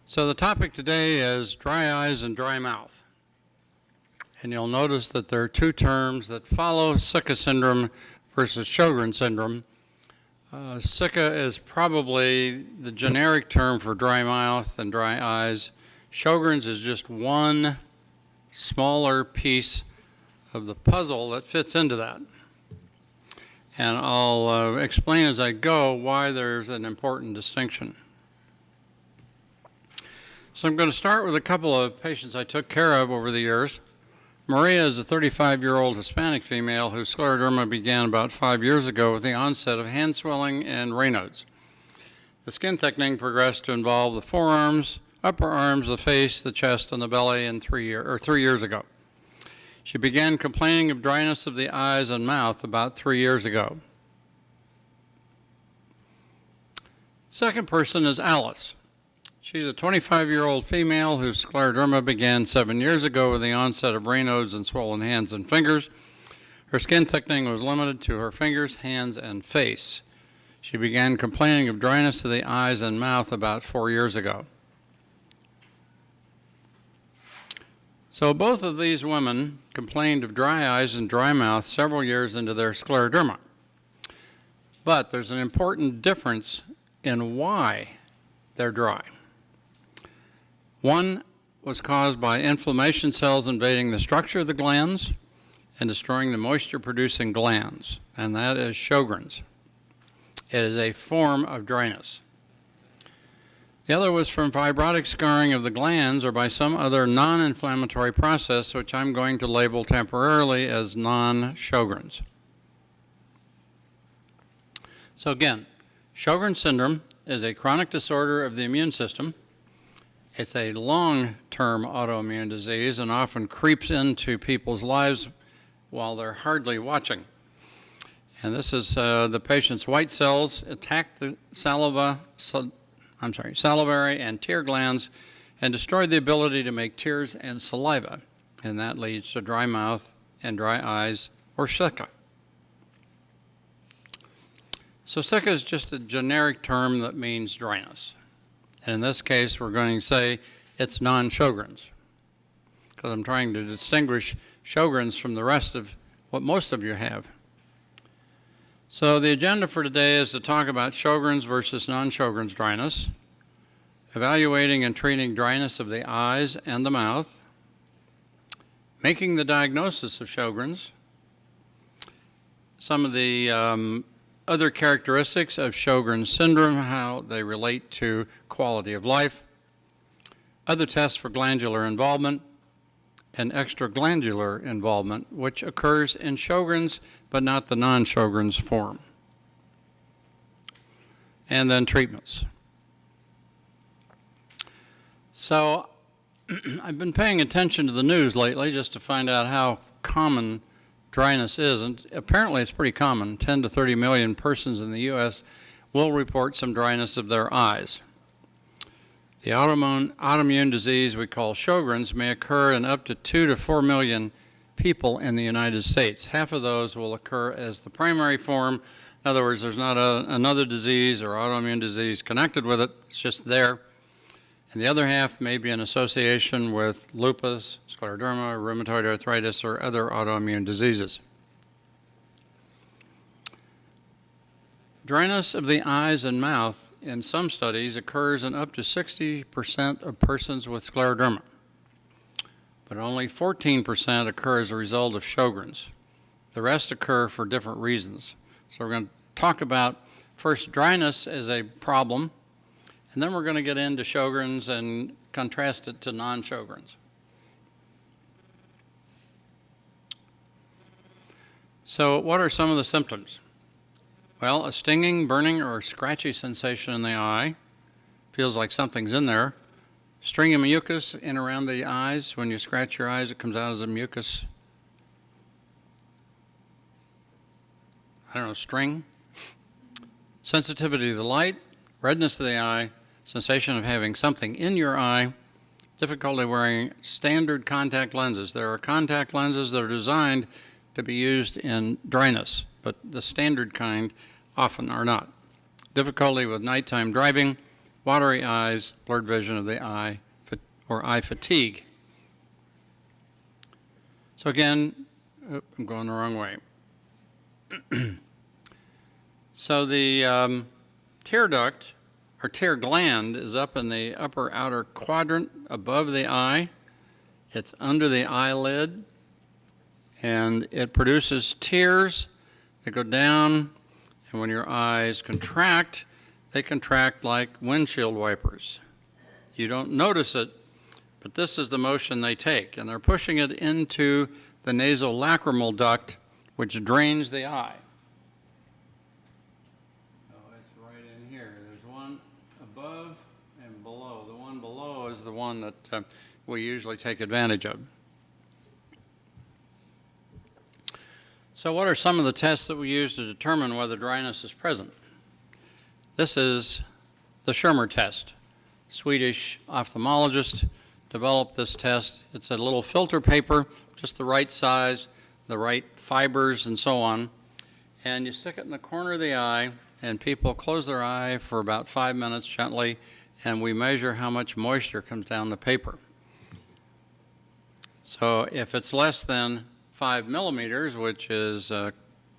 So the topic today is dry eyes and dry mouth. And you'll notice that there are two terms that follow Sicca syndrome versus Sjogren syndrome. Sicca is probably the generic term for dry mouth and dry eyes. Sjogren's is just one smaller piece of the puzzle that fits into that. And I'll explain as I go why there's an important distinction. So I'm going to start with a couple of patients I took care of over the years. Maria is a 35-year-old Hispanic female whose scleroderma began about 5 years ago with the onset of hand swelling and Raynaud's. The skin thickening progressed to involve the forearms, upper arms, the face, the chest, and the belly in 3 years ago. She began complaining of dryness of the eyes and mouth about 3 years ago. Second person is Alice. She's a 25-year-old female whose scleroderma began 7 years ago with the onset of Raynaud's and swollen hands and fingers. Her skin thickening was limited to her fingers, hands, and face. She began complaining of dryness of the eyes and mouth about 4 years ago. So both of these women complained of dry eyes and dry mouth several years into their scleroderma. But there's an important difference in why they're dry. One was caused by inflammation cells invading the structure of the glands and destroying the moisture-producing glands, and that is Sjogren's. It is a form of dryness. The other was from fibrotic scarring of the glands or by some other non-inflammatory process, which I'm going to label temporarily as non-Sjogren's. So again, Sjogren syndrome is a chronic disorder of the immune system. It's a long-term autoimmune disease and often creeps into people's lives while they're hardly watching. And this is the patient's white cells attack the salivary and tear glands and destroy the ability to make tears and saliva. And that leads to dry mouth and dry eyes, or Sicca. So Sicca is just a generic term that means dryness. And in this case, we're going to say it's non-Sjogren's, because I'm trying to distinguish Sjogren's from the rest of what most of you have. So the agenda for today is to talk about Sjogren's versus non-Sjogren's dryness, evaluating and treating dryness of the eyes and the mouth, making the diagnosis of Sjogren's, some of the other characteristics of Sjogren syndrome, how they relate to quality of life, other tests for glandular involvement, and extraglandular involvement, which occurs in Sjogren's but not the non-Sjogren's form. And then treatments. So I've been paying attention to the news lately just to find out how common dryness is, and apparently it's pretty common. 10 to 30 million persons in the U.S. will report some dryness of their eyes. The autoimmune disease we call Sjogren's may occur in up to 2 to 4 million people in the United States. Half of those will occur as the primary form. In other words, there's not another disease or autoimmune disease connected with it. It's just there. And the other half may be in association with lupus, scleroderma, rheumatoid arthritis, or other autoimmune diseases. Dryness of the eyes and mouth in some studies occurs in up to 60% of persons with scleroderma, but only 14% occur as a result of Sjogren's. The rest occur for different reasons. So we're going to talk about first dryness as a problem, and then we're going to get into Sjogren's and contrast it to non-Sjogren's. So what are some of the symptoms? Well, a stinging, burning, or scratchy sensation in the eye. Feels like something's in there. Stringy mucus in around the eyes. When you scratch your eyes, it comes out as a mucus. String. Sensitivity to the light, redness of the eye, sensation of having something in your eye, difficulty wearing standard contact lenses. There are contact lenses that are designed to be used in dryness, but the standard kind often are not. Difficulty with nighttime driving, watery eyes, blurred vision of the eye, or eye fatigue. So again, I'm going the wrong way. So the tear duct or tear gland is up in the upper outer quadrant above the eye. It's under the eyelid, and it produces tears that go down, and when your eyes contract, they contract like windshield wipers. You don't notice it, but this is the motion they take, and they're pushing it into the nasolacrimal duct, which drains the eye. Oh, it's right in here. There's one above and below. The one below is the one that we usually take advantage of. So what are some of the tests that we use to determine whether dryness is present? This is the Schirmer test. Swedish ophthalmologist developed this test. It's a little filter paper, just the right size, the right fibers, and so on. And you stick it in the corner of the eye, and people close their eye for about 5 minutes gently, and we measure how much moisture comes down the paper. So if it's less than 5 millimeters, which is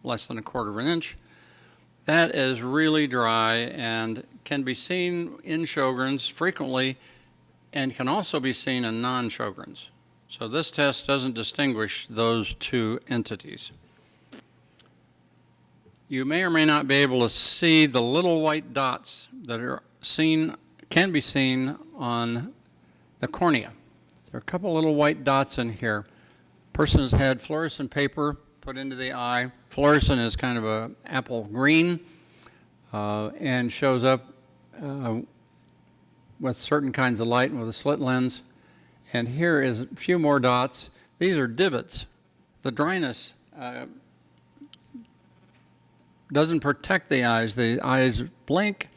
less than 1/4 of an inch, that is really dry and can be seen in Sjogren's frequently and can also be seen in non-Sjogren's. So this test doesn't distinguish those two entities. You may or may not be able to see the little white dots that are can be seen on the cornea. There are a couple little white dots in here. Person has had fluorescent paper put into the eye. Fluorescent is kind of a apple green and shows up with certain kinds of light and with a slit lens. And here is a few more dots. These are divots. The dryness doesn't protect the eyes. The eyes blink,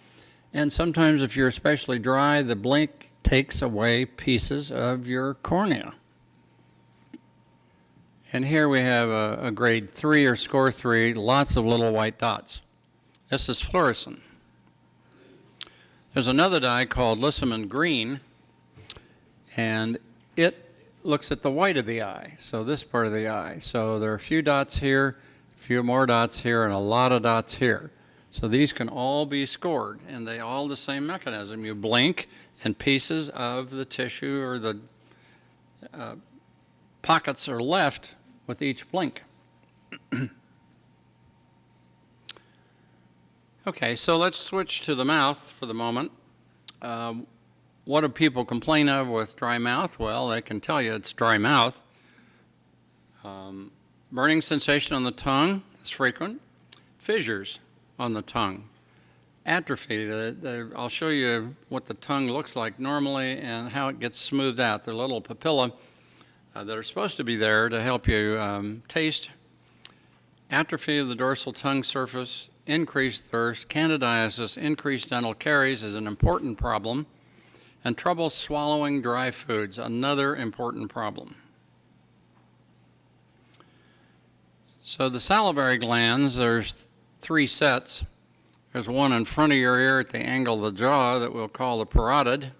and sometimes if you're especially dry, the blink takes away pieces of your cornea. And here we have a grade 3 or score 3, lots of little white dots. This is fluorescent. There's another dye called Lissaman green, and it looks at the white of the eye, so this part of the eye. So there are a few dots here, a few more dots here, and a lot of dots here. So these can all be scored, and they all the same mechanism. You blink, and pieces of the tissue or the pockets are left with each blink. Okay, so let's switch to the mouth for the moment. What do people complain of with dry mouth? Well, they can tell you it's dry mouth. Burning sensation on the tongue is frequent. Fissures on the tongue. Atrophy. I'll show you what the tongue looks like normally and how it gets smoothed out. They're little papillae that are supposed to be there to help you taste. Atrophy of the dorsal tongue surface, increased thirst, candidiasis, increased dental caries is an important problem, and trouble swallowing dry foods, another important problem. So the salivary glands, there's 3 sets. There's one in front of your ear at the angle of the jaw that we'll call the parotid.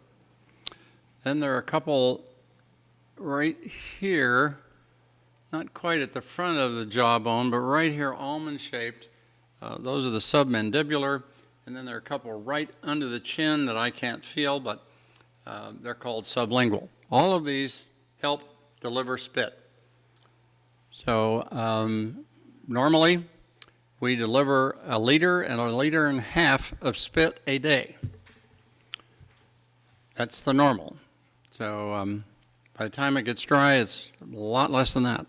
Then there are a couple right here, not quite at the front of the jawbone, but right here, almond-shaped. Those are the submandibular. And then there are a couple right under the chin that I can't feel, but they're called sublingual. All of these help deliver spit. So normally, we deliver 1 liter and 1.5 liters of spit a day. That's the normal. So by the time it gets dry, it's a lot less than that.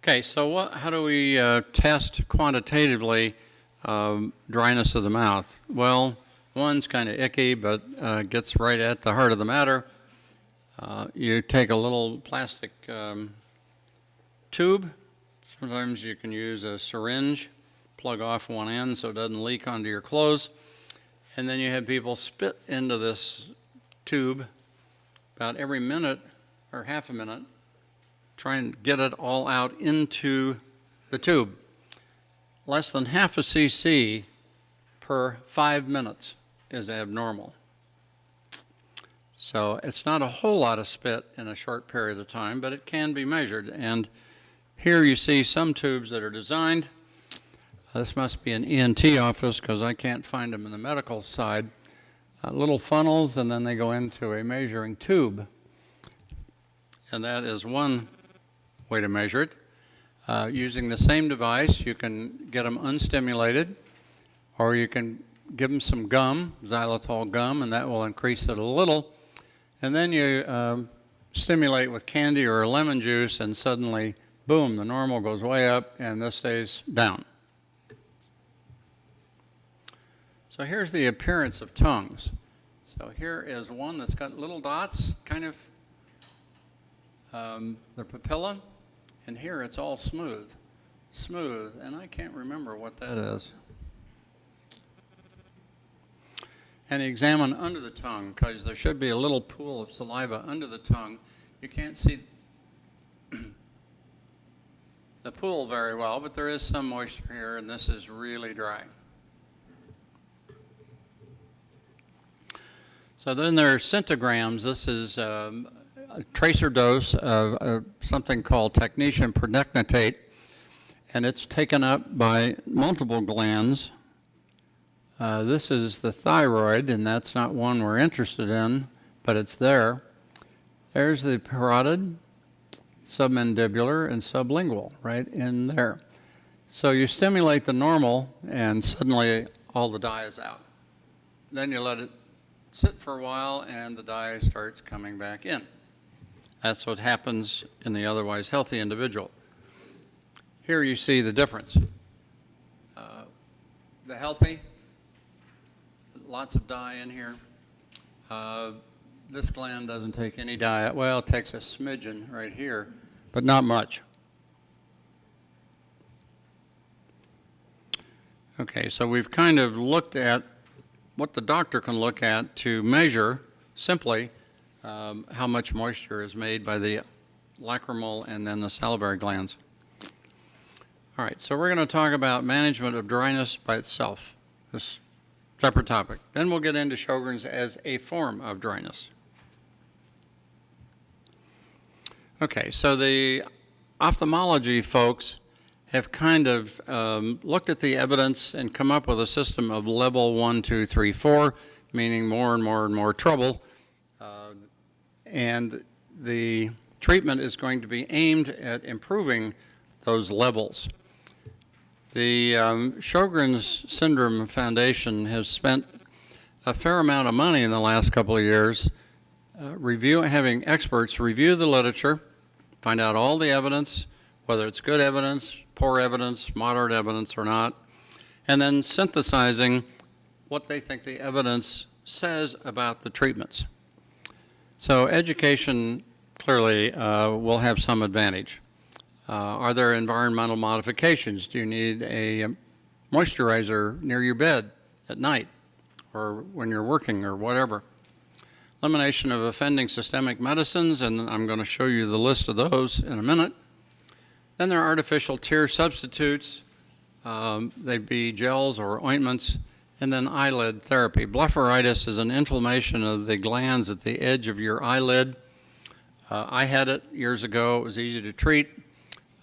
Okay, so how do we test quantitatively dryness of the mouth? Well, one's kind of icky, but gets right at the heart of the matter. You take a little plastic tube. Sometimes you can use a syringe, plug off one end so it doesn't leak onto your clothes. And then you have people spit into this tube about every minute or half a minute, try and get it all out into the tube. Less than half a cc per 5 minutes is abnormal. So it's not a whole lot of spit in a short period of time, but it can be measured. And here you see some tubes that are designed. This must be an ENT office because I can't find them in the medical side. Little funnels, and then they go into a measuring tube. And that is one way to measure it. Using the same device, you can get them unstimulated, or you can give them some gum, xylitol gum, and that will increase it a little. And then you stimulate with candy or lemon juice, and suddenly, boom, the normal goes way up, and this stays down. So here's the appearance of tongues. So here is one that's got little dots, kind of the papilla, and here it's all smooth, and I can't remember what that is. And examine under the tongue, because there should be a little pool of saliva under the tongue. You can't see the pool very well, but there is some moisture here, and this is really dry. So then there are centograms. This is a tracer dose of something called technetium perdicnetate, and it's taken up by multiple glands. This is the thyroid, and that's not one we're interested in, but it's there. There's the parotid, submandibular, and sublingual right in there. So you stimulate the normal, and suddenly all the dye is out. Then you let it sit for a while, and the dye starts coming back in. That's what happens in the otherwise healthy individual. Here you see the difference. The healthy, lots of dye in here. This gland doesn't take any dye. Well, it takes a smidgen right here, but not much. Okay, so we've kind of looked at what the doctor can look at to measure simply how much moisture is made by the lacrimal and then the salivary glands. All right, so we're going to talk about management of dryness by itself, this separate topic. Then we'll get into Sjogren's as a form of dryness. Okay, so the ophthalmology folks have kind of looked at the evidence and come up with a system of level 1, 2, 3, 4, meaning more and more and more trouble. And the treatment is going to be aimed at improving those levels. The Sjogren's Syndrome Foundation has spent a fair amount of money in the last couple of years having experts review the literature, find out all the evidence, whether it's good evidence, poor evidence, moderate evidence or not, and then synthesizing what they think the evidence says about the treatments. So education clearly will have some advantage. Are there environmental modifications? Do you need a moisturizer near your bed at night or when you're working or whatever? Elimination of offending systemic medicines, and I'm going to show you the list of those in a minute. Then there are artificial tear substitutes. They'd be gels or ointments, and then eyelid therapy. Blepharitis is an inflammation of the glands at the edge of your eyelid. I had it years ago. It was easy to treat.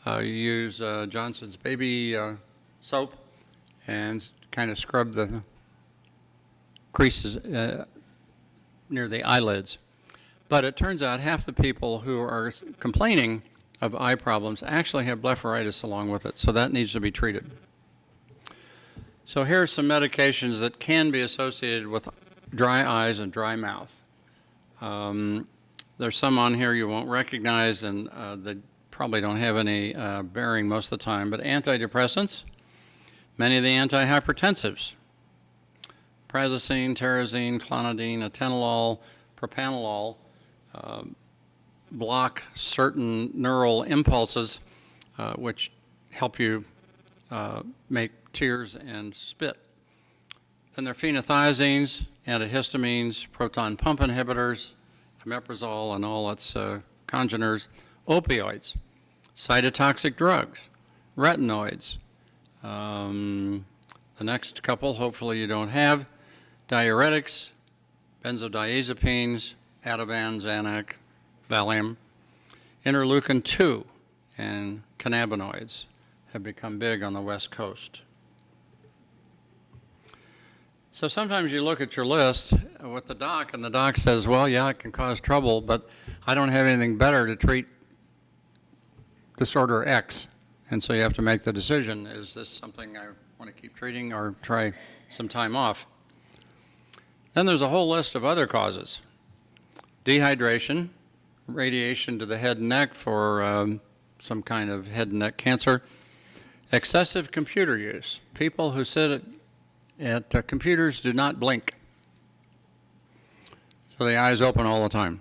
You use Johnson's baby soap and kind of scrub the creases near the eyelids. But it turns out half the people who are complaining of eye problems actually have blepharitis along with it, so that needs to be treated. So here are some medications that can be associated with dry eyes and dry mouth. There's some on here you won't recognize, and they probably don't have any bearing most of the time, but antidepressants, many of the antihypertensives, prazosin, tyrosine, clonidine, atenolol, propranolol, block certain neural impulses which help you make tears and spit. Then there are phenothiazines, antihistamines, proton pump inhibitors, omeprazole and all its congeners, opioids, cytotoxic drugs, retinoids. The next couple, hopefully you don't have: diuretics, benzodiazepines, Ativan, Xanax, Valium. Interleukin-2 and cannabinoids have become big on the West Coast. So sometimes you look at your list with the doc, and the doc says, well, yeah, it can cause trouble, but I don't have anything better to treat disorder X. And so you have to make the decision, is this something I want to keep treating or try some time off? Then there's a whole list of other causes: dehydration, radiation to the head and neck for some kind of head and neck cancer, excessive computer use. People who sit at computers do not blink, so the eyes open all the time.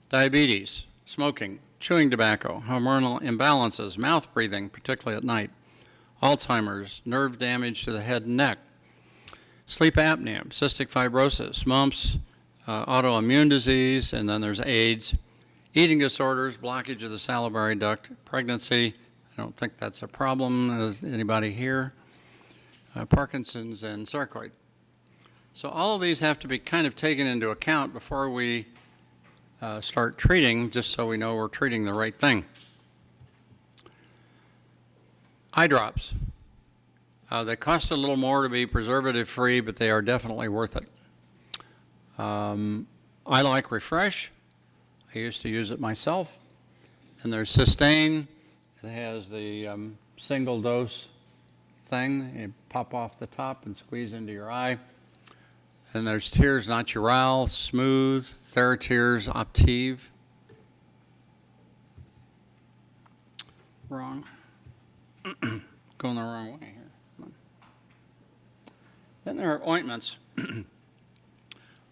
Diabetes, smoking, chewing tobacco, hormonal imbalances, mouth breathing, particularly at night, Alzheimer's, nerve damage to the head and neck, sleep apnea, cystic fibrosis, mumps, autoimmune disease, and then there's AIDS, eating disorders, blockage of the salivary duct, pregnancy. I don't think that's a problem. Is anybody here? Parkinson's and sarcoid. So all of these have to be kind of taken into account before we start treating, just so we know we're treating the right thing. Eye drops. They cost a little more to be preservative-free, but they are definitely worth it. I like Refresh. I used to use it myself. And there's Sustain. It has the single dose thing. You pop off the top and squeeze into your eye. And there's Tears Natural, Smooth, TheraTears, Optive. Wrong. Going the wrong way here. Then there are ointments.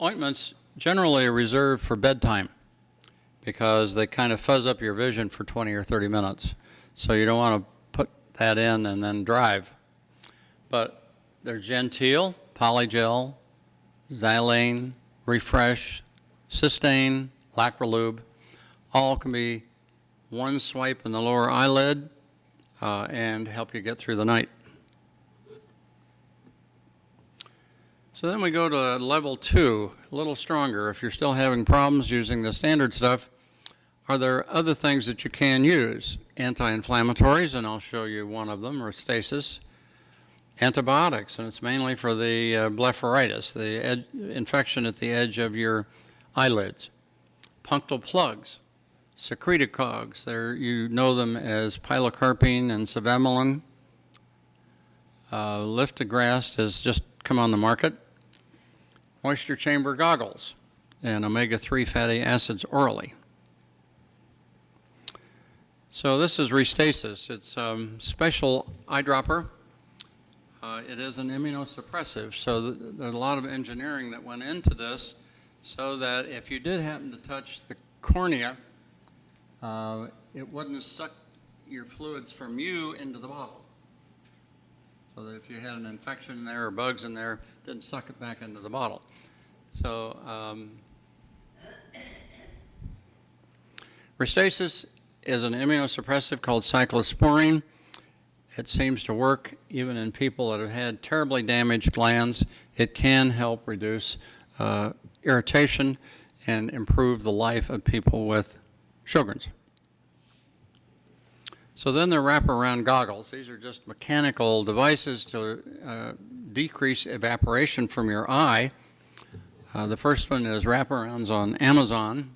Ointments generally are reserved for bedtime because they kind of fuzz up your vision for 20 or 30 minutes. So you don't want to put that in and then drive. But there's Genteel, Polygel, Xylane, Refresh, Sustain, Lacrolube. All can be one swipe in the lower eyelid and help you get through the night. So then we go to level 2, a little stronger. If you're still having problems using the standard stuff, are there other things that you can use? Anti-inflammatories, and I'll show you one of them, Restasis. Antibiotics, and it's mainly for the blepharitis, the infection at the edge of your eyelids. Punctal plugs, secretagogues, you know them as pilocarpine and cevimeline. Liftograst has just come on the market. Moisture chamber goggles and omega-3 fatty acids orally. So this is Restasis. It's a special eyedropper. It is an immunosuppressive, so there's a lot of engineering that went into this so that if you did happen to touch the cornea, it wouldn't suck your fluids from you into the bottle. So that if you had an infection in there or bugs in there, it didn't suck it back into the bottle. So Restasis is an immunosuppressive called cyclosporine. It seems to work even in people that have had terribly damaged glands. It can help reduce irritation and improve the life of people with Sjogren's. So then there are wraparound goggles. These are just mechanical devices to decrease evaporation from your eye. The first one is wraparounds on Amazon.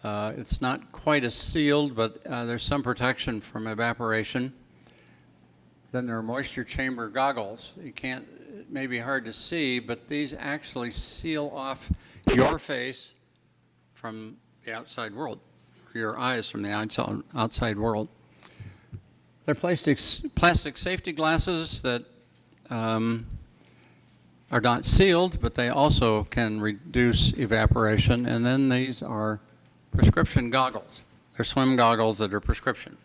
It's not quite as sealed, but there's some protection from evaporation. Then there are moisture chamber goggles. It may be hard to see, but these actually seal off your face from the outside world, or your eyes from the outside world. They're plastic safety glasses that are not sealed, but they also can reduce evaporation. And then these are prescription goggles. They're swim goggles that are prescription,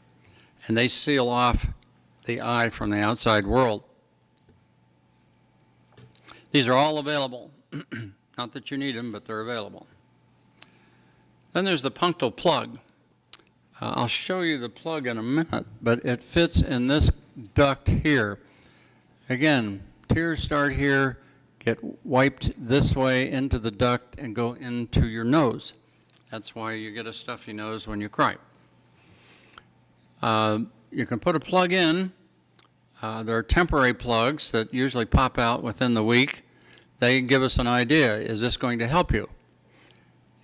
and they seal off the eye from the outside world. These are all available. Not that you need them, but they're available. Then there's the punctal plug. I'll show you the plug in a minute, but it fits in this duct here. Again, tears start here, get wiped this way into the duct and go into your nose. That's why you get a stuffy nose when you cry. You can put a plug in. There are temporary plugs that usually pop out within the week. They give us an idea, is this going to help you?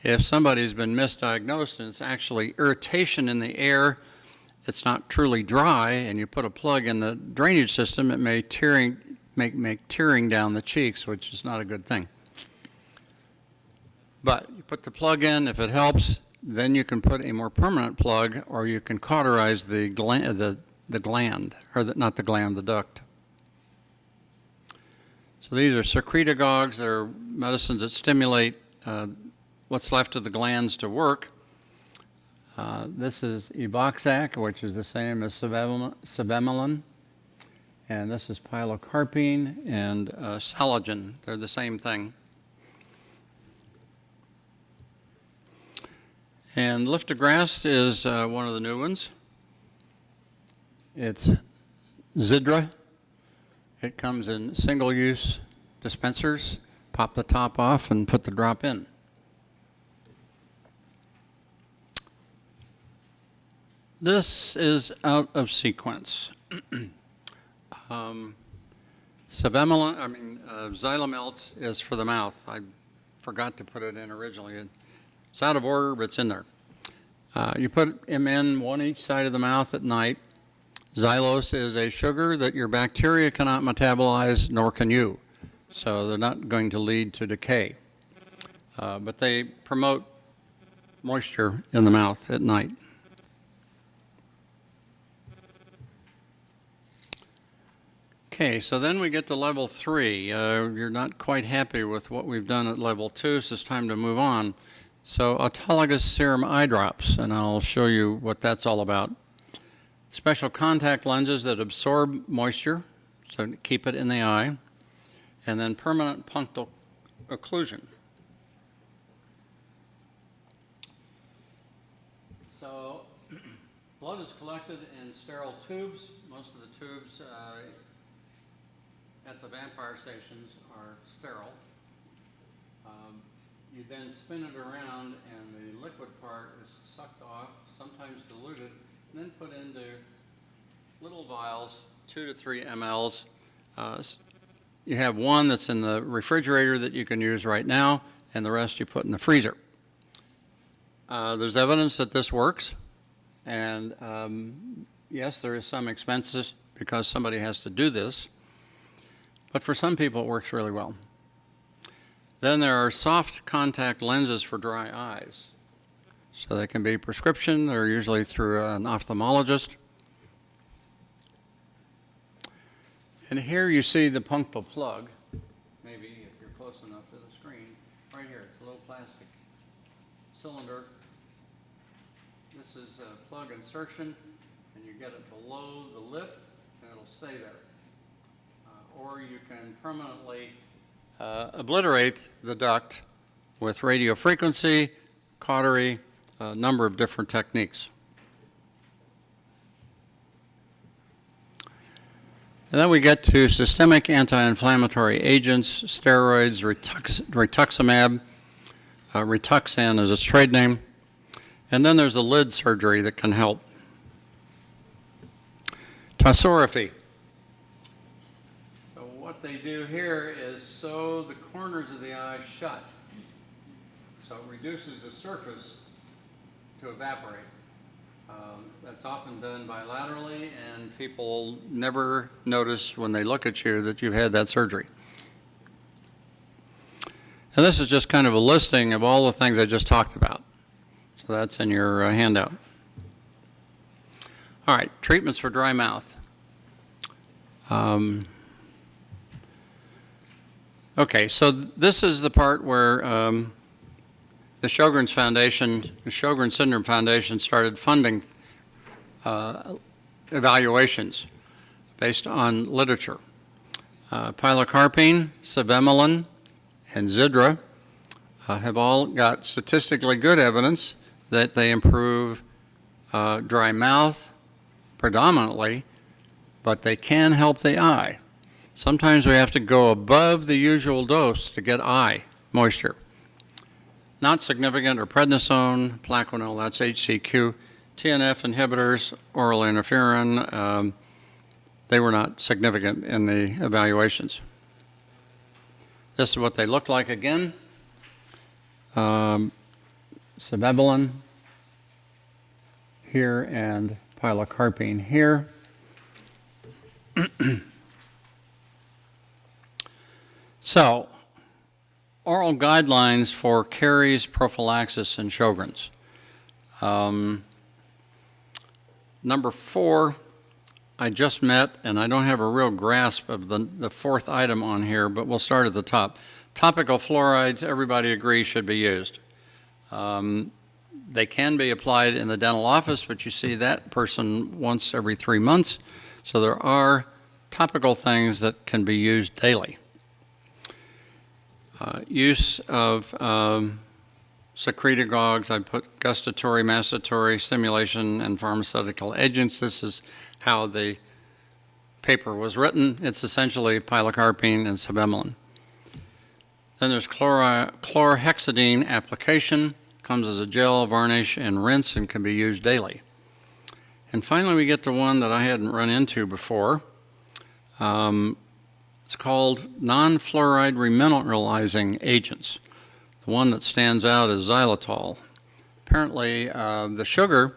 If somebody's been misdiagnosed and it's actually irritation in the air, it's not truly dry, and you put a plug in the drainage system, it may make tearing down the cheeks, which is not a good thing. But you put the plug in, if it helps, then you can put a more permanent plug, or you can cauterize the gland, or not the gland, the duct. So these are secretagogues. They're medicines that stimulate what's left of the glands to work. This is Evoxac, which is the same as Cebemelin. And this is pilocarpine and Salogen. They're the same thing. And Liftograst is one of the new ones. It's Zidra. It comes in single-use dispensers. Pop the top off and put the drop in. This is out of sequence. Xylomelt is for the mouth. I forgot to put it in originally. It's out of order, but it's in there. You put them in one each side of the mouth at night. Xylose is a sugar that your bacteria cannot metabolize, nor can you. So they're not going to lead to decay. But they promote moisture in the mouth at night. Okay, so then we get to level 3. You're not quite happy with what we've done at level 2, so it's time to move on. So autologous serum eye drops, and I'll show you what that's all about. Special contact lenses that absorb moisture, so keep it in the eye, and then permanent punctal occlusion. So blood is collected in sterile tubes. Most of the tubes at the vampire stations are sterile. You then spin it around and the liquid part is sucked off, sometimes diluted, and then put into little vials, 2 to 3 mLs. You have one that's in the refrigerator that you can use right now, and the rest you put in the freezer. There's evidence that this works, and yes, there is some expenses because somebody has to do this, but for some people it works really well. Then there are soft contact lenses for dry eyes. So they can be prescription. They're usually through an ophthalmologist. And here you see the punctal plug. Maybe if you're close enough to the screen. Right here, it's a little plastic cylinder. This is a plug insertion, and you get it below the lip, and it'll stay there. Or you can permanently obliterate the duct with radio frequency, cautery, a number of different techniques. And then we get to systemic anti-inflammatory agents, steroids, rituximab, Rituxan is its trade name. And then there's a lid surgery that can help. Tassoraphy. So what they do here is sew the corners of the eye shut. So it reduces the surface to evaporate. That's often done bilaterally, and people never notice when they look at you that you've had that surgery. And this is just kind of a listing of all the things I just talked about. So that's in your handout. All right, treatments for dry mouth. Okay, so this is the part where the Sjogren Syndrome Foundation started funding evaluations based on literature. Pilocarpine, Cebemelin, and Zidra have all got statistically good evidence that they improve dry mouth predominantly, but they can help the eye. Sometimes we have to go above the usual dose to get eye moisture. Not significant are prednisone, Plaquenil, that's HCQ, TNF inhibitors, oral interferon. They were not significant in the evaluations. This is what they look like again. Cebamelin here and pilocarpine here. So, oral guidelines for caries, prophylaxis, and Sjogren's. Number 4, I just met, and I don't have a real grasp of the fourth item on here, but we'll start at the top. Topical fluorides, everybody agrees, should be used. They can be applied in the dental office, but you see that person once every 3 months. So there are topical things that can be used daily. Use of secretagogues, I put gustatory, masturbatory, stimulation, and pharmaceutical agents. This is how the paper was written. It's essentially pilocarpine and cebamelin. Then there's chlorhexidine application. Comes as a gel, varnish, and rinse, and can be used daily. And finally, we get to one that I hadn't run into before. It's called non-fluoride remineralizing agents. The one that stands out is xylitol. Apparently, the sugar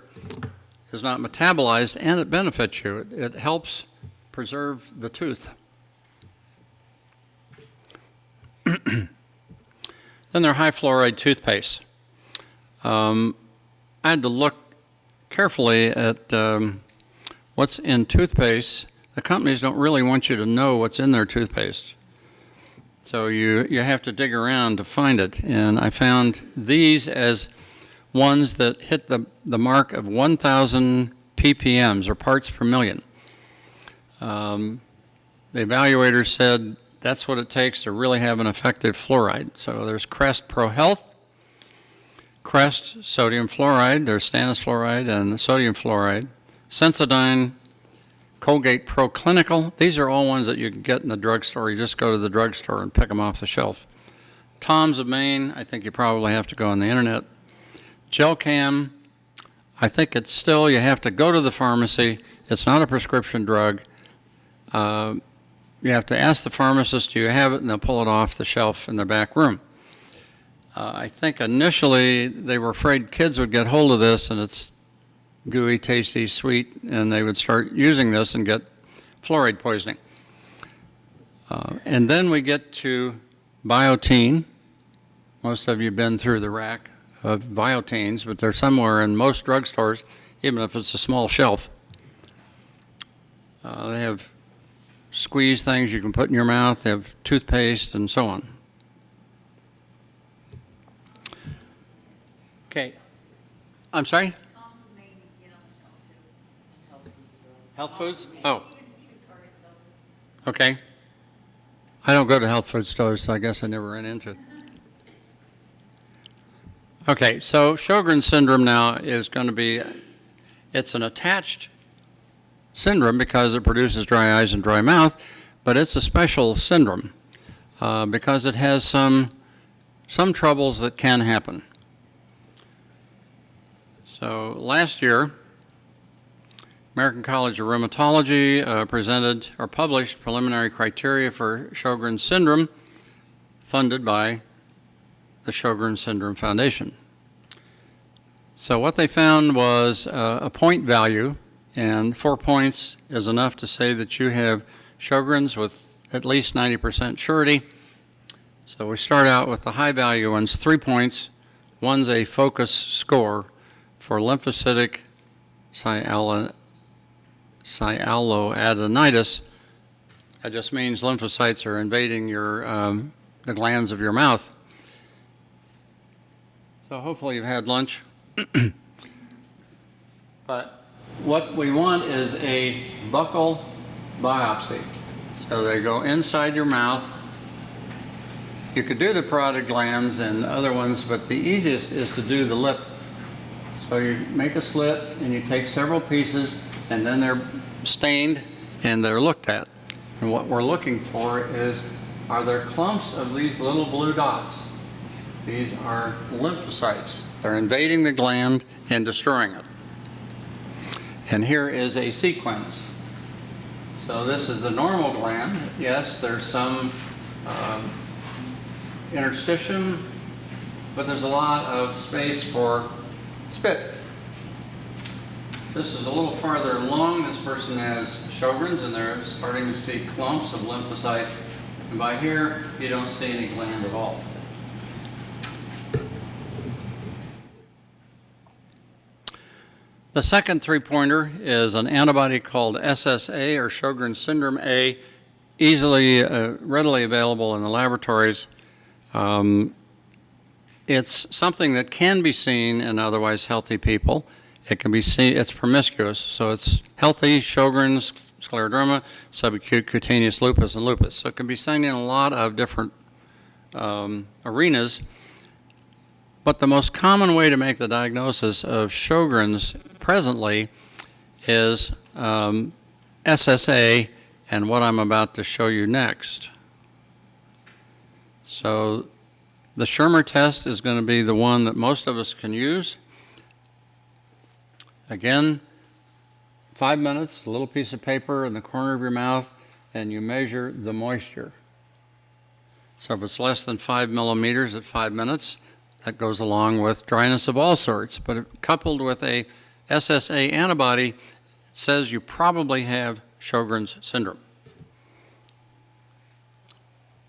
is not metabolized, and it benefits you. It helps preserve the tooth. Then there are high fluoride toothpaste. I had to look carefully at what's in toothpaste. The companies don't really want you to know what's in their toothpaste. So you have to dig around to find it. And I found these as ones that hit the mark of 1,000 ppms, or parts per million. The evaluators said that's what it takes to really have an effective fluoride. So there's Crest Pro Health, Crest sodium fluoride, there's stannous fluoride and sodium fluoride, Sensodyne, Colgate Pro Clinical. These are all ones that you can get in the drugstore. You just go to the drugstore and pick them off the shelf. Tom's of Maine, I think you probably have to go on the internet. Gelcam, I think it's still, you have to go to the pharmacy. It's not a prescription drug. You have to ask the pharmacist, do you have it, and they'll pull it off the shelf in the back room. I think initially they were afraid kids would get hold of this, and it's gooey, tasty, sweet, and they would start using this and get fluoride poisoning. And then we get to Biotine. Most of you have been through the rack of Biotines, but they're somewhere in most drugstores, even if it's a small shelf. They have squeeze things you can put in your mouth. They have toothpaste and so on. Okay. I'm sorry? Health foods? Oh. Okay. I don't go to health food stores, so I guess I never ran into it. Okay, so Sjogren's syndrome now is going to be, it's an attached syndrome because it produces dry eyes and dry mouth, but it's a special syndrome because it has some troubles that can happen. So last year, American College of Rheumatology presented or published preliminary criteria for Sjogren's syndrome, funded by the Sjogren Syndrome Foundation. So what they found was a point value, and 4 points is enough to say that you have Sjogren's with at least 90% surety. So we start out with the high value ones, 3 points. One's a focus score for lymphocytic sialoadenitis. That just means lymphocytes are invading your the glands of your mouth. So hopefully you've had lunch. But what we want is a buccal biopsy. So they go inside your mouth. You could do the parotid glands and other ones, but the easiest is to do the lip. So you make a slit and you take several pieces, and then they're stained and they're looked at. And what we're looking for is, are there clumps of these little blue dots? These are lymphocytes. They're invading the gland and destroying it. And here is a sequence. So this is the normal gland. Yes, there's some interstitium, but there's a lot of space for spit. This is a little farther along. This person has Sjogren's, and they're starting to see clumps of lymphocytes. And by here, you don't see any gland at all. The second three-pointer is an antibody called SSA, or Sjogren's syndrome A, easily, readily available in the laboratories. It's something that can be seen in otherwise healthy people. It can be seen, it's promiscuous, so it's healthy, Sjogren's, Scleroderma, subacute cutaneous lupus, and lupus. So it can be seen in a lot of different arenas. But the most common way to make the diagnosis of Sjogren's presently is SSA and what I'm about to show you next. So the Schirmer test is going to be the one that most of us can use. Again, 5 minutes, a little piece of paper in the corner of your mouth, and you measure the moisture. So if it's less than 5 millimeters at 5 minutes, that goes along with dryness of all sorts. But coupled with a SSA antibody, it says you probably have Sjogren's syndrome.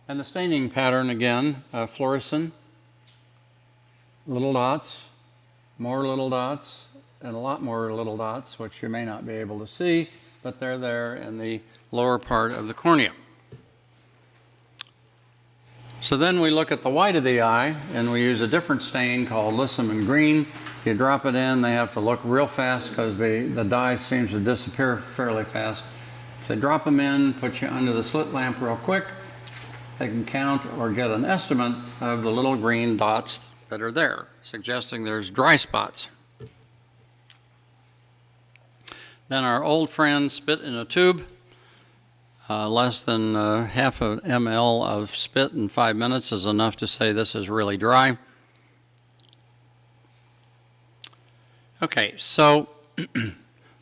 And the staining pattern again, fluorescent, little dots, more little dots, and a lot more little dots, which you may not be able to see, but they're there in the lower part of the cornea. So then we look at the white of the eye, and we use a different stain called lissamine green. You drop it in, they have to look real fast because the dye seems to disappear fairly fast. If they drop them in, put you under the slit lamp real quick, they can count or get an estimate of the little green dots that are there, suggesting there's dry spots. Then our old friend spit in a tube. Less than half an ml of spit in 5 minutes is enough to say this is really dry. Okay, so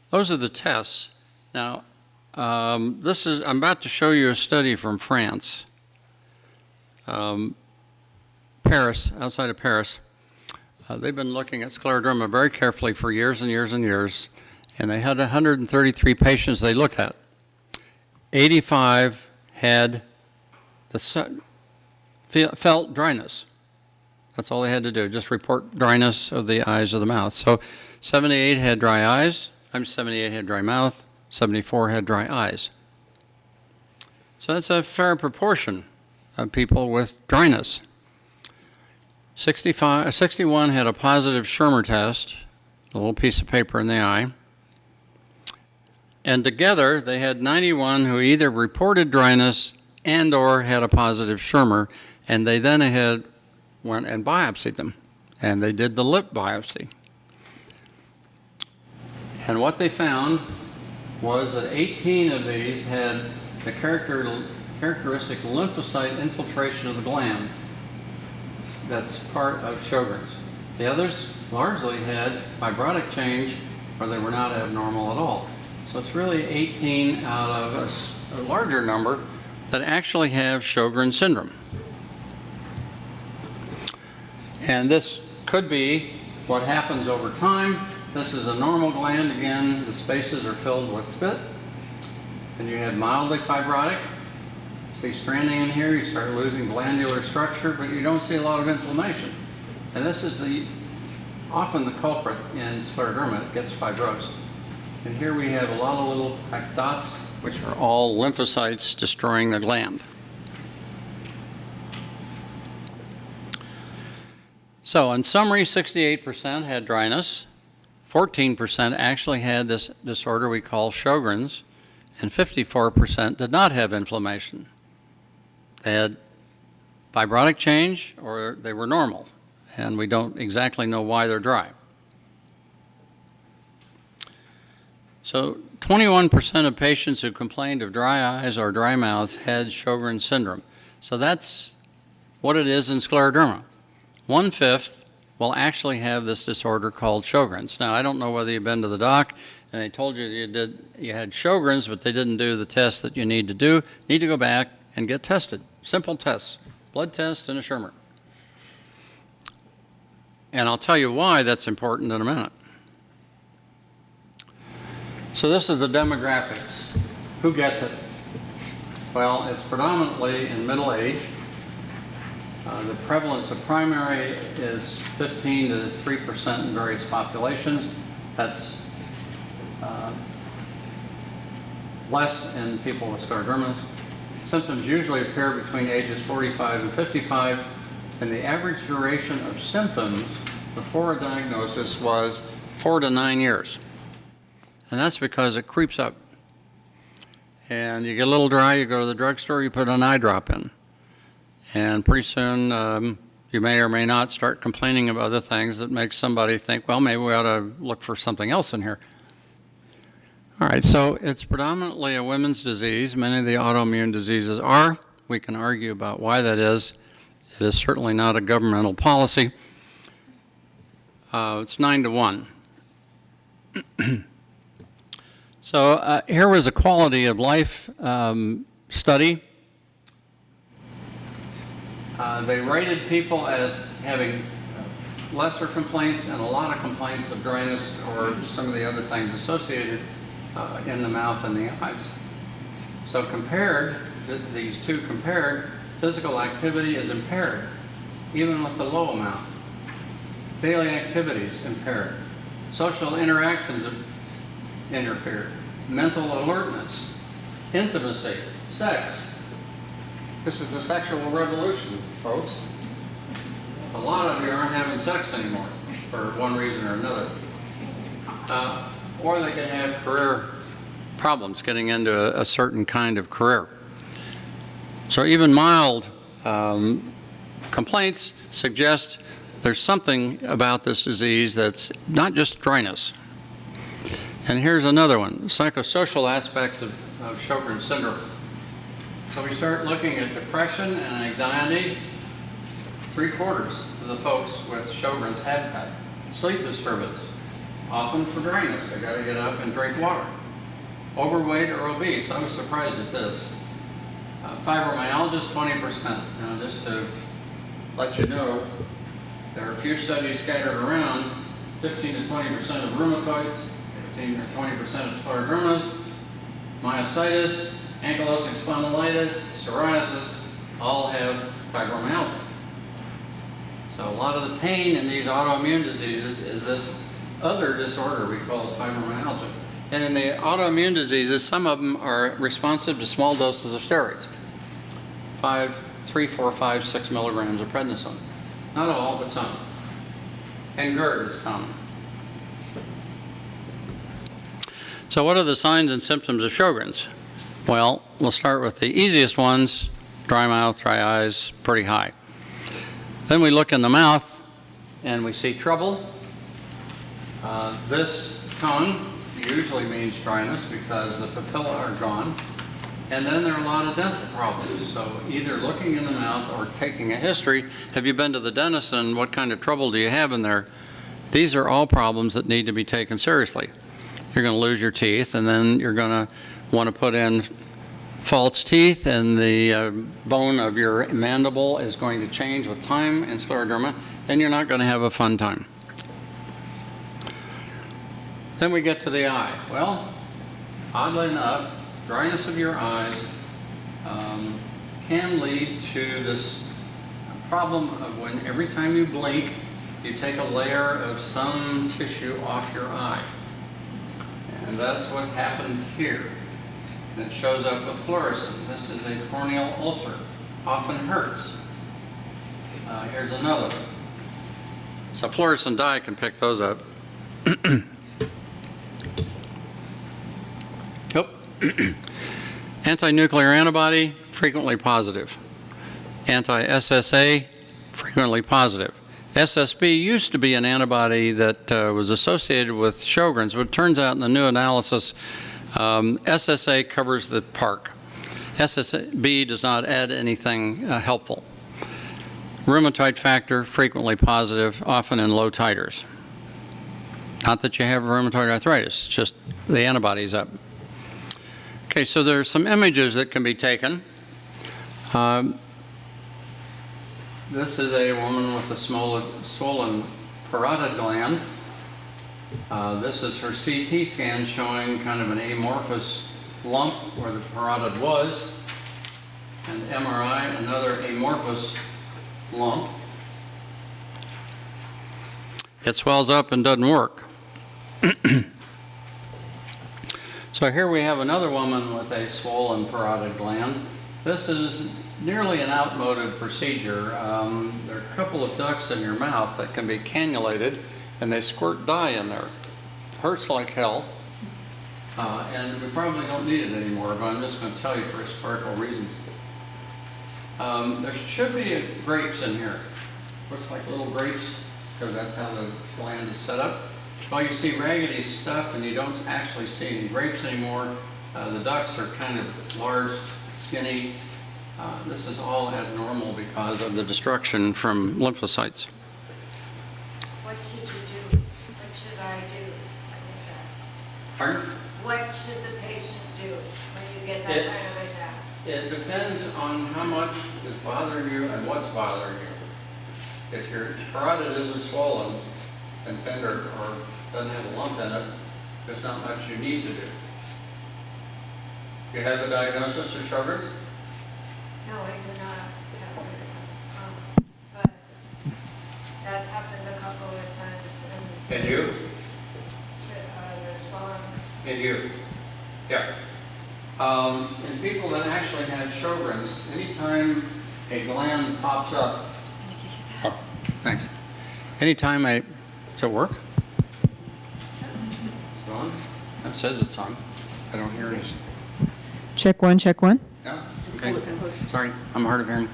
those are the tests. Now, I'm about to show you a study from France, Paris, outside of Paris. They've been looking at scleroderma very carefully for years and years and years, and they had 133 patients they looked at. 85 had felt dryness. That's all they had to do, just report dryness of the eyes or the mouth. So 78 had dry eyes, 78 had dry mouth, 74 had dry eyes. So that's a fair proportion of people with dryness. 61 had a positive Schirmer test, a little piece of paper in the eye. And together, they had 91 who either reported dryness and or had a positive Schirmer, and they then went and biopsied them. And they did the lip biopsy. And what they found was that 18 of these had the characteristic lymphocyte infiltration of the gland. That's part of Sjogren's. The others largely had fibrotic change, or they were not abnormal at all. So it's really 18 out of a larger number that actually have Sjogren's syndrome. And this could be what happens over time. This is a normal gland. Again, the spaces are filled with spit. And you have mildly fibrotic. See stranding in here, you start losing glandular structure, but you don't see a lot of inflammation. And this is often the culprit in scleroderma. It gets fibrosed. And here we have a lot of little black dots, which are all lymphocytes destroying the gland. So in summary, 68% had dryness, 14% actually had this disorder we call Sjogren's, and 54% did not have inflammation. They had fibrotic change or they were normal, and we don't exactly know why they're dry. So 21% of patients who complained of dry eyes or dry mouth had Sjogren syndrome. So that's what it is in scleroderma. 1/5 will actually have this disorder called Sjogren's. Now, I don't know whether you've been to the doc and they told you you had Sjogren's, but they didn't do the test that you need to do. You need to go back and get tested. Simple tests, blood test and a Schirmer. And I'll tell you why that's important in a minute. So this is the demographics. Who gets it? Well, it's predominantly in middle age. The prevalence of primary is 15 to 3% in various populations. That's less in people with scleroderma. Symptoms usually appear between ages 45 and 55, and the average duration of symptoms before a diagnosis was 4 to 9 years. And that's because it creeps up. And you get a little dry, you go to the drugstore, you put an eye drop in. And pretty soon, you may or may not start complaining of other things that makes somebody think, well, maybe we ought to look for something else in here. All right, so it's predominantly a women's disease. Many of the autoimmune diseases are. We can argue about why that is. It is certainly not a governmental policy. It's 9 to 1. So here was a quality of life study. They rated people as having lesser complaints and a lot of complaints of dryness or some of the other things associated in the mouth and the eyes. So compared, these two compared, physical activity is impaired, even with the low amount. Daily activities impaired. Social interactions interfered. Mental alertness, intimacy, sex. This is the sexual revolution, folks. A lot of you aren't having sex anymore for one reason or another. Or they can have career problems getting into a certain kind of career. So even mild complaints suggest there's something about this disease that's not just dryness. And here's another one, psychosocial aspects of Sjogren syndrome. So we start looking at depression and anxiety. 3/4 of the folks with Sjogren's have that. Sleep disturbance, often for dryness. They got to get up and drink water. Overweight or obese, I was surprised at this. Fibromyalgia is 20%. Now, just to let you know, there are a few studies scattered around. 15 to 20% of rheumatoids, 15 or 20% of sclerodermas, myositis, ankylosing spondylitis, psoriasis, all have fibromyalgia. So a lot of the pain in these autoimmune diseases is this other disorder we call fibromyalgia. And in the autoimmune diseases, some of them are responsive to small doses of steroids. 3, 4, 5, 6 milligrams of prednisone. Not all, but some. And GERD is common. So what are the signs and symptoms of Sjogren's? Well, we'll start with the easiest ones, dry mouth, dry eyes, pretty high. Then we look in the mouth and we see trouble. This tone usually means dryness because the papillae are gone. And then there are a lot of dental problems. So either looking in the mouth or taking a history. Have you been to the dentist and what kind of trouble do you have in there? These are all problems that need to be taken seriously. You're going to lose your teeth, and then you're going to want to put in false teeth, and the bone of your mandible is going to change with time in scleroderma, and you're not going to have a fun time. Then we get to the eye. Well, oddly enough, dryness of your eyes can lead to this problem of when every time you blink, you take a layer of some tissue off your eye. And that's what happened here. And it shows up with fluorescence. This is a corneal ulcer. Often hurts. Here's another one. So fluorescent dye can pick those up. Oh. Anti-nuclear antibody, frequently positive. Anti-SSA, frequently positive. SSB used to be an antibody that was associated with Sjogren's, but it turns out in the new analysis SSA covers the park. SSB does not add anything helpful. Rheumatoid factor, frequently positive, often in low titers. Not that you have rheumatoid arthritis, just the antibody's up. Okay, so there's some images that can be taken. This is a woman with a swollen parotid gland. This is her CT scan showing kind of an amorphous lump where the parotid was, and MRI, another amorphous lump. It swells up and doesn't work. So here we have another woman with a swollen parotid gland. This is nearly an outmoded procedure. There are a couple of ducts in your mouth that can be cannulated, and they squirt dye in there. It hurts like hell, and we probably don't need it anymore, but I'm just going to tell you for historical reasons. There should be grapes in here. Looks like little grapes, because that's how the gland is set up. Well, you see raggedy stuff, and you don't actually see any grapes anymore. The ducts are kind of large, skinny. This is all abnormal because of the destruction from lymphocytes. What should you do? What should I do? Pardon? What should the patient do when you get that kind of attack? It depends on how much is bothering you and what's bothering you. If your parotid isn't swollen and tender or doesn't have a lump in it, there's not much you need to do. You have a diagnosis of Sjogren's? No, I do not have it. But that's happened a couple of times. And you? The swelling. And you? Yeah. In people that actually have Sjogren's, anytime a gland pops up. Oh, thanks. Anytime a, does it work? It's on? That says it's on. I don't hear it. Check one, check one. Yeah, okay. Sorry, I'm hard of hearing.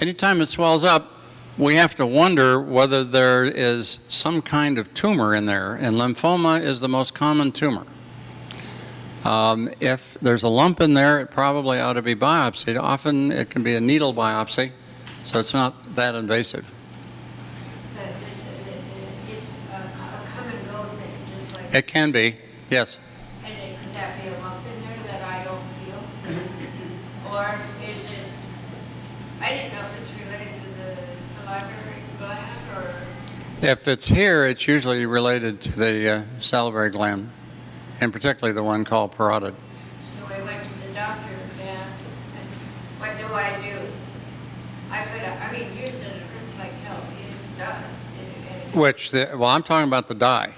Anytime it swells up, we have to wonder whether there is some kind of tumor in there, and lymphoma is the most common tumor. If there's a lump in there, it probably ought to be biopsied. Often it can be a needle biopsy, so it's not that invasive. But it's a come and go thing, just like. It can be, yes. And could that be a lump in there that I don't feel? Or is it, I didn't know if it's related to the salivary gland or. If it's here, it's usually related to the salivary gland, and particularly the one called parotid. So I went to the doctor and what do I do? I mean, you said it hurts like hell. It does. Which, well, I'm talking about the dye.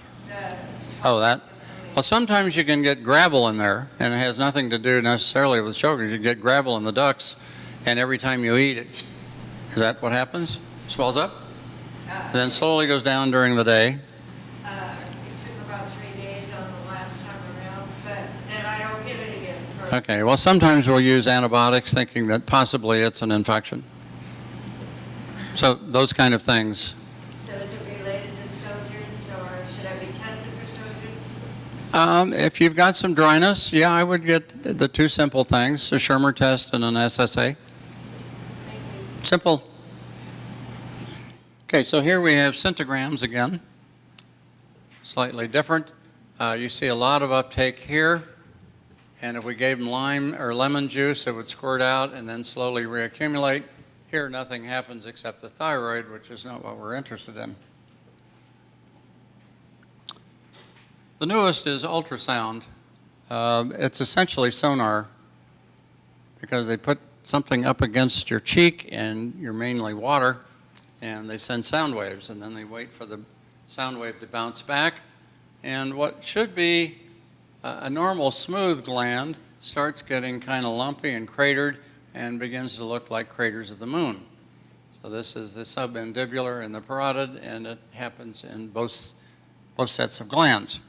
Oh, that? Well, sometimes you can get gravel in there, and it has nothing to do necessarily with Sjogren's. You get gravel in the ducts, and every time you eat it, is that what happens? Swells up? And then slowly goes down during the day. It took about 3 days on the last time around, but then I don't get it again. Okay, well, sometimes we'll use antibiotics thinking that possibly it's an infection. So those kind of things. So is it related to Sjogren's, or should I be tested for Sjogren's? If you've got some dryness, yeah, I would get the two simple things, a Schirmer test and an SSA. Thank you. Simple. Okay, so here we have centograms again. Slightly different. You see a lot of uptake here, and if we gave them lime or lemon juice, it would squirt out and then slowly reaccumulate. Here, nothing happens except the thyroid, which is not what we're interested in. The newest is ultrasound. It's essentially sonar because they put something up against your cheek and you're mainly water, and they send sound waves, and then they wait for the sound wave to bounce back. And what should be a normal smooth gland starts getting kind of lumpy and cratered and begins to look like craters of the moon. So this is the submandibular and the parotid, and it happens in both sets of glands.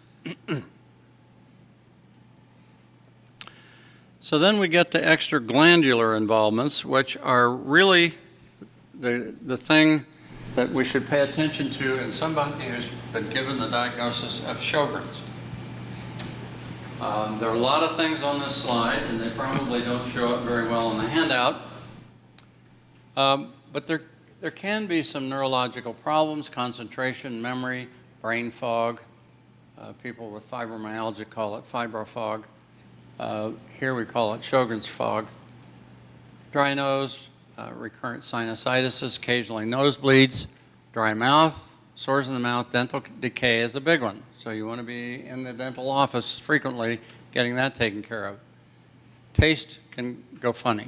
So then we get to extraglandular involvements, which are really the thing that we should pay attention to in somebody who's been given the diagnosis of Sjogren's. There are a lot of things on this slide, and they probably don't show up very well in the handout. But there can be some neurological problems, concentration, memory, brain fog. People with fibromyalgia call it fibrofog. Here we call it Sjogren's fog. Dry nose, recurrent sinusitis, occasionally nosebleeds, dry mouth, sores in the mouth, dental decay is a big one. So you want to be in the dental office frequently getting that taken care of. Taste can go funny.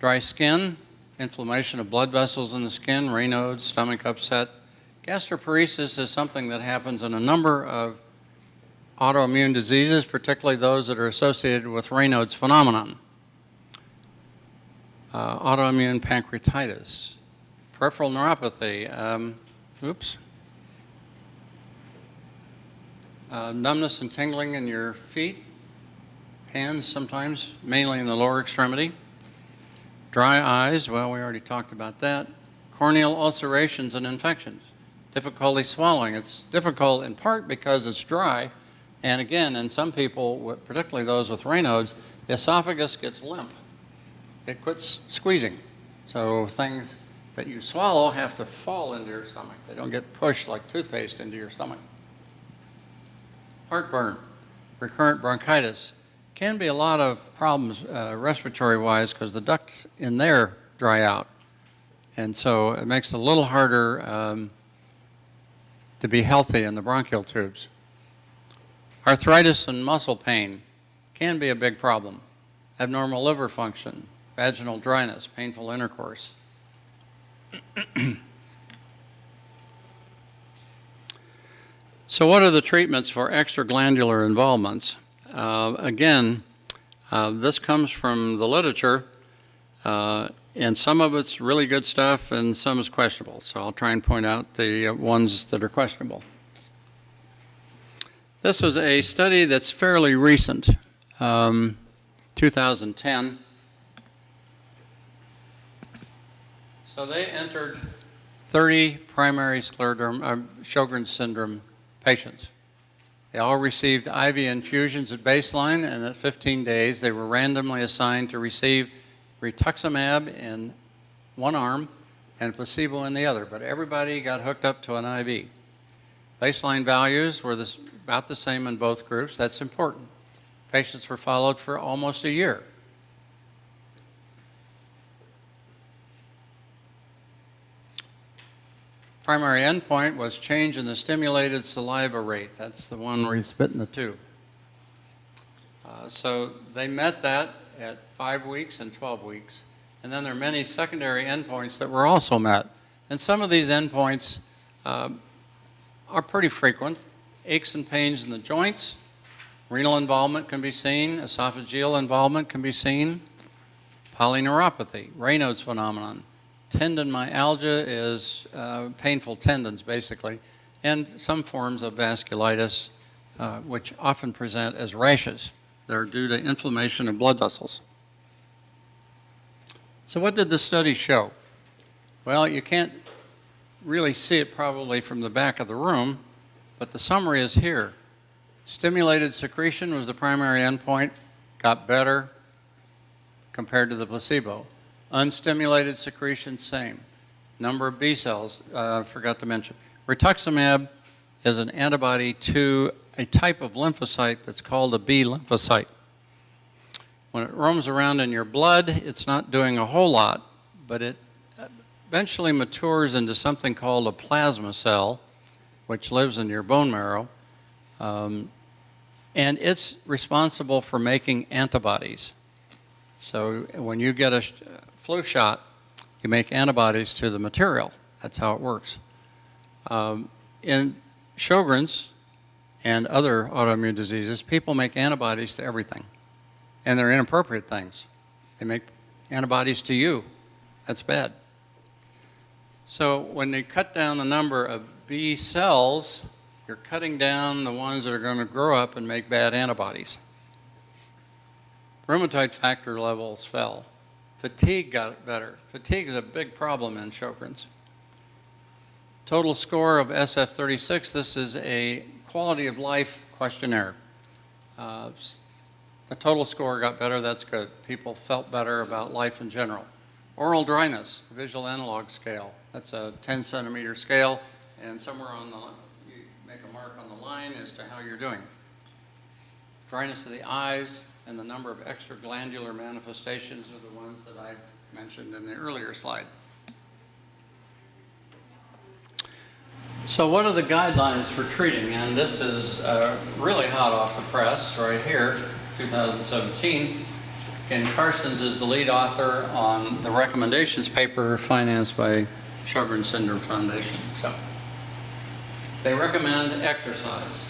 Dry skin, inflammation of blood vessels in the skin, Raynaud's, stomach upset. Gastroparesis is something that happens in a number of autoimmune diseases, particularly those that are associated with Raynaud's phenomenon. Autoimmune pancreatitis, peripheral neuropathy, numbness and tingling in your feet, hands sometimes, mainly in the lower extremity. Dry eyes, well, we already talked about that. Corneal ulcerations and infections. Difficulty swallowing. It's difficult in part because it's dry. And again, in some people, particularly those with Raynaud's, the esophagus gets limp. It quits squeezing. So things that you swallow have to fall into your stomach. They don't get pushed like toothpaste into your stomach. Heartburn, recurrent bronchitis. Can be a lot of problems respiratory-wise because the ducts in there dry out. And so it makes it a little harder to be healthy in the bronchial tubes. Arthritis and muscle pain can be a big problem. Abnormal liver function, vaginal dryness, painful intercourse. So what are the treatments for extraglandular involvements? Again, this comes from the literature, and some of it's really good stuff and some is questionable. So I'll try and point out the ones that are questionable. This was a study that's fairly recent, 2010. So they entered 30 primary scleroderma, Sjogren's syndrome patients. They all received IV infusions at baseline, and at 15 days they were randomly assigned to receive rituximab in one arm and placebo in the other, but everybody got hooked up to an IV. Baseline values were about the same in both groups. That's important. Patients were followed for almost a year. Primary endpoint was change in the stimulated saliva rate. That's the one where you spit in the tube. So they met that at 5 weeks and 12 weeks. And then there are many secondary endpoints that were also met. And some of these endpoints are pretty frequent. Aches and pains in the joints, renal involvement can be seen, esophageal involvement can be seen, polyneuropathy, Raynaud's phenomenon. Tendon myalgia is painful tendons, basically, and some forms of vasculitis, which often present as rashes. They're due to inflammation of blood vessels. So what did the study show? Well, you can't really see it probably from the back of the room, but the summary is here. Stimulated secretion was the primary endpoint, got better compared to the placebo. Unstimulated secretion, same. Number of B cells, forgot to mention. Rituximab is an antibody to a type of lymphocyte that's called a B lymphocyte. When it roams around in your blood, it's not doing a whole lot, but it eventually matures into something called a plasma cell, which lives in your bone marrow, and it's responsible for making antibodies. So when you get a flu shot, you make antibodies to the material. That's how it works. In Sjogren's and other autoimmune diseases, people make antibodies to everything. And they're inappropriate things. They make antibodies to you. That's bad. So when they cut down the number of B cells, you're cutting down the ones that are going to grow up and make bad antibodies. Rheumatoid factor levels fell. Fatigue got better. Fatigue is a big problem in Sjogren's. Total score of SF36, this is a quality of life questionnaire. The total score got better, that's good. People felt better about life in general. Oral dryness, visual analog scale. That's a 10 centimeter scale, and somewhere on the, you make a mark on the line as to how you're doing. Dryness of the eyes and the number of extraglandular manifestations are the ones that I mentioned in the earlier slide. So what are the guidelines for treating? And this is really hot off the press right here, 2017. Ken Carstens is the lead author on the recommendations paper financed by Sjogren Syndrome Foundation. So they recommend exercise.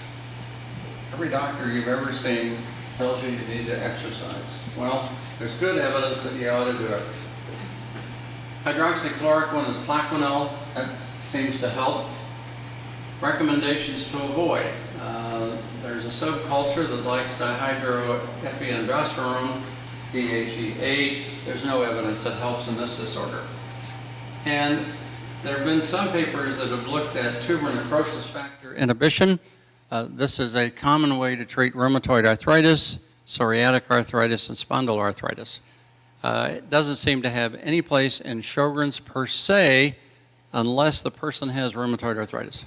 Every doctor you've ever seen tells you you need to exercise. Well, there's good evidence that you ought to do it. Hydroxychloroquine is Plaquenil. That seems to help. Recommendations to avoid. There's a subculture that likes dihydroepiandrosterone, DHEA. There's no evidence that helps in this disorder. And there have been some papers that have looked at tumor necrosis factor inhibition. This is a common way to treat rheumatoid arthritis, psoriatic arthritis, and spondyloarthritis. It doesn't seem to have any place in Sjogren's per se unless the person has rheumatoid arthritis.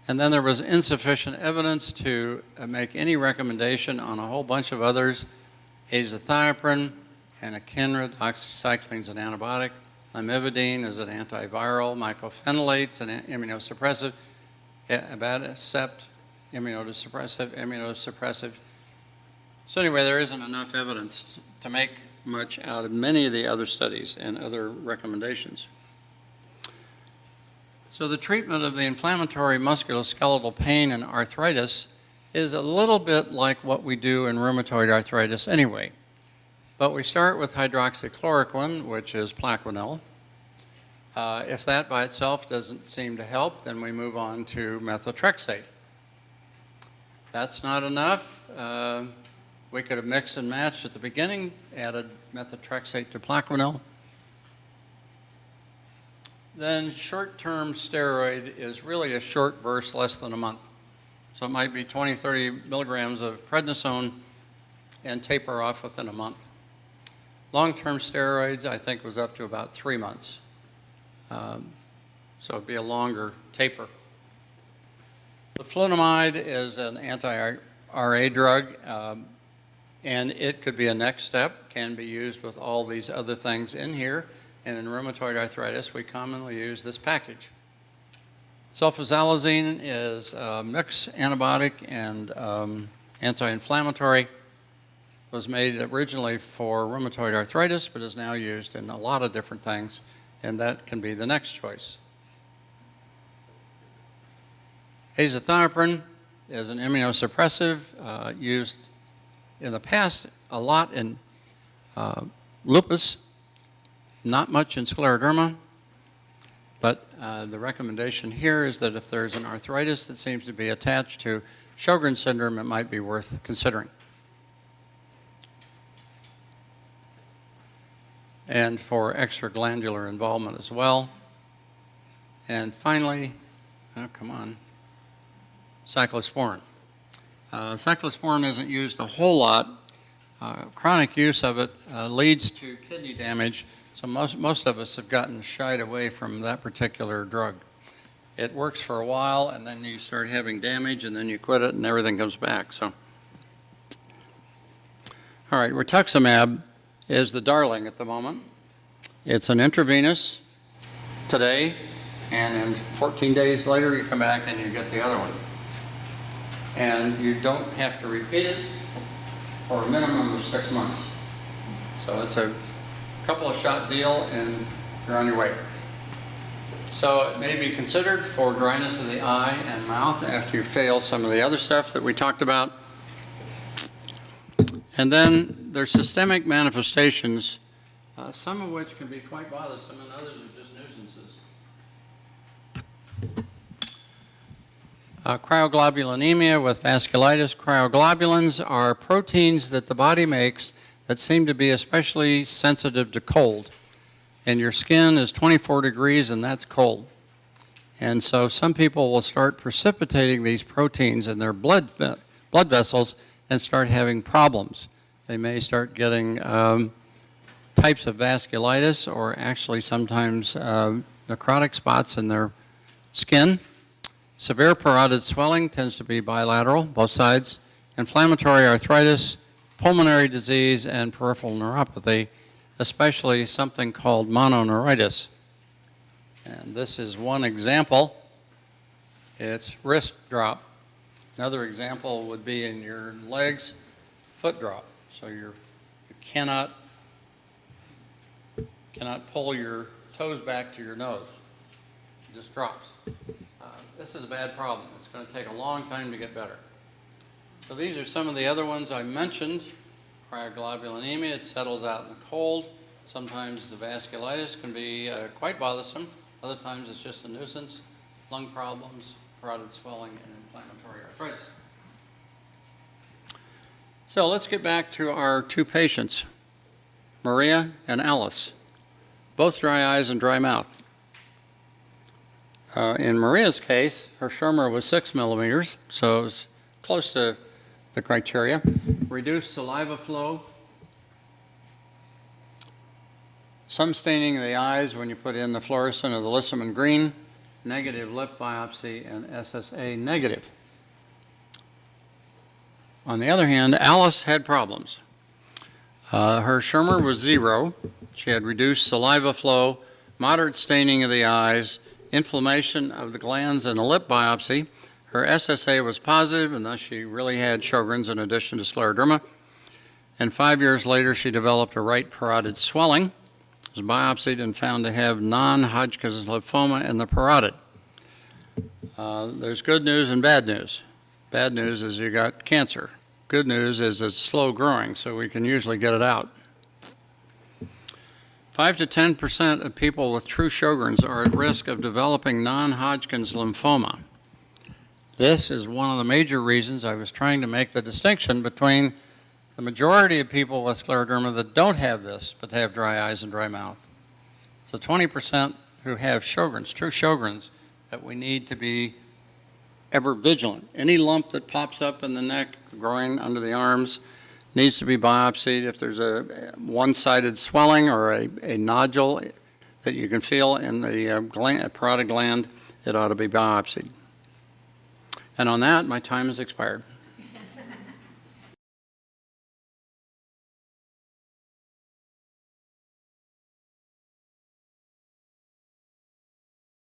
And then there was insufficient evidence to make any recommendation on a whole bunch of others. Azathioprine, anakinra, doxycycline is an antibiotic. Lamivudine is an antiviral. Mycophenolate's an immunosuppressive. Abatacept, immunosuppressive. So anyway, there isn't enough evidence to make much out of many of the other studies and other recommendations. So the treatment of the inflammatory musculoskeletal pain and arthritis is a little bit like what we do in rheumatoid arthritis anyway. But we start with hydroxychloroquine, which is Plaquenil. If that by itself doesn't seem to help, then we move on to methotrexate. That's not enough. We could have mixed and matched at the beginning, added methotrexate to Plaquenil. Then short-term steroid is really a short burst, less than a month. So it might be 20, 30 milligrams of prednisone and taper off within a month. Long-term steroids, I think, was up to about 3 months. So it'd be a longer taper. The flutamide is an anti-RA drug, and it could be a next step, can be used with all these other things in here. And in rheumatoid arthritis, we commonly use this package. Sulfasalazine is a mixed antibiotic and anti-inflammatory. Was made originally for rheumatoid arthritis, but is now used in a lot of different things, and that can be the next choice. Azathioprine is an immunosuppressive used in the past a lot in lupus, not much in scleroderma, but the recommendation here is that if there's an arthritis that seems to be attached to Sjogren syndrome, it might be worth considering. And for extraglandular involvement as well. And finally, cyclosporin. Cyclosporin isn't used a whole lot. Chronic use of it leads to kidney damage, so most of us have gotten shied away from that particular drug. It works for a while, and then you start having damage, and then you quit it, and everything comes back. So, all right, rituximab is the darling at the moment. It's an intravenous today, and then 14 days later you come back and you get the other one. And you don't have to repeat it for a minimum of 6 months. So it's a couple of shot deal and you're on your way. So it may be considered for dryness of the eye and mouth after you fail some of the other stuff that we talked about. And then there's systemic manifestations, some of which can be quite bothersome and others are just nuisances. Cryoglobulinemia with vasculitis. Cryoglobulins are proteins that the body makes that seem to be especially sensitive to cold. And your skin is 24 degrees and that's cold. And so some people will start precipitating these proteins in their blood vessels and start having problems. They may start getting types of vasculitis or actually sometimes necrotic spots in their skin. Severe parotid swelling tends to be bilateral, both sides. Inflammatory arthritis, pulmonary disease, and peripheral neuropathy, especially something called mononeuritis. And this is one example. It's wrist drop. Another example would be in your legs, foot drop. So you cannot pull your toes back to your nose. It just drops. This is a bad problem. It's going to take a long time to get better. So these are some of the other ones I mentioned. Cryoglobulinemia, it settles out in the cold. Sometimes the vasculitis can be quite bothersome. Other times it's just a nuisance. Lung problems, parotid swelling, and inflammatory arthritis. So let's get back to our two patients, Maria and Alice, both dry eyes and dry mouth. In Maria's case, her Sjogren was 6 millimeters, so it was close to the criteria. Reduced saliva flow, some staining of the eyes when you put in the fluorescent or the lissamine green, negative lip biopsy, and SSA negative. On the other hand, Alice had problems. Her Sjogren was 0. She had reduced saliva flow, moderate staining of the eyes, inflammation of the glands, and a lip biopsy. Her SSA was positive, and thus she really had Sjogren's in addition to scleroderma. And 5 years later, she developed a right parotid swelling. It was biopsied and found to have non-Hodgkin's lymphoma in the parotid. There's good news and bad news. Bad news is you got cancer. Good news is it's slow growing, so we can usually get it out. 5 to 10% of people with true Sjogren's are at risk of developing non-Hodgkin's lymphoma. This is one of the major reasons I was trying to make the distinction between the majority of people with scleroderma that don't have this, but have dry eyes and dry mouth. So 20% who have Sjogren's, true Sjogren's, that we need to be ever vigilant. Any lump that pops up in the neck, groin, under the arms, needs to be biopsied. If there's a one-sided swelling or a nodule that you can feel in the parotid gland, it ought to be biopsied. And on that, my time has expired.